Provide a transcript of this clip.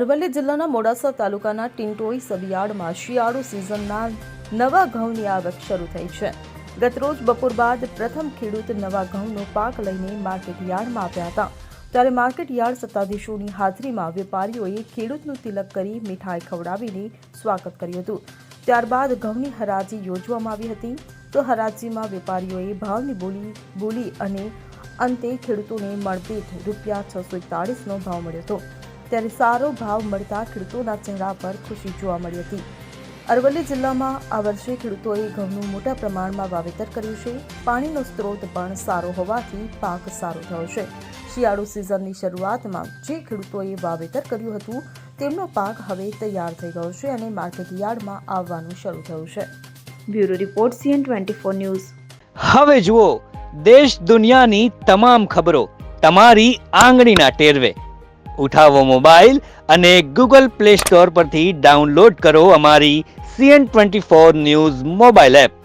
અરવલ્લી જિલ્લાના મોડાસા તાલુકાના ટિંટોઈ સબિયાર્ડમાં શિયાળુ સિઝનના નવા ઘઉંની આવક શરૂ થઈ છે. ગતરોજ બપોર બાદ પ્રથમ ખેડૂત નવા ઘઉંનો પાક લઈને માર્કેટ યાર્ડમાં આવ્યા હતા. ત્યારે માર્કેટ યાર્ડ સત્તાધીશોની હાજરીમાં વેપારીઓએ ખેડૂતનું તિલક કરી મીઠાઈ ખવડાવીને સ્વાગત કર્યું હતું. ત્યારબાદ ઘઉંની હરાજી યોજવામાં આવી હતી. તો હરાજીમાં વેપારીઓએ ભાવની બોલી અને અંતે ખેડૂતોને મળદીઠ ₹641નો ભાવ મળ્યો હતો. ત્યારે સારો ભાવ મળતા ખેડૂતોના ચહેરા પર ખુશી જોવા મળી હતી. અરવલ્લી જિલ્લામાં આ વર્ષે ખેડૂતોએ ઘઉંનું મોટા પ્રમાણમાં વાવેતર કર્યું છે. પાણીનો સ્ત્રોત પણ સારો હોવાથી પાક સારો થયો છે. શિયાળુ સિઝનની શરૂઆતમાં જે ખેડૂતોએ વાવેતર કર્યું હતું તેમનો પાક હવે તૈયાર થઈ ગયો છે અને માર્કેટ યાર્ડમાં આવવાનું શરૂ થયું છે. Bureau report CN24 news. હવે જુઓ દેશ દુનિયાની તમામ ખબરો તમારી આંગળીના ટેરવે. ઉઠાવો મોબાઈલ અને Google Play Store પરથી ડાઉનલોડ કરો અમારી CN24 ન્યૂઝ મોબાઈલ એપ.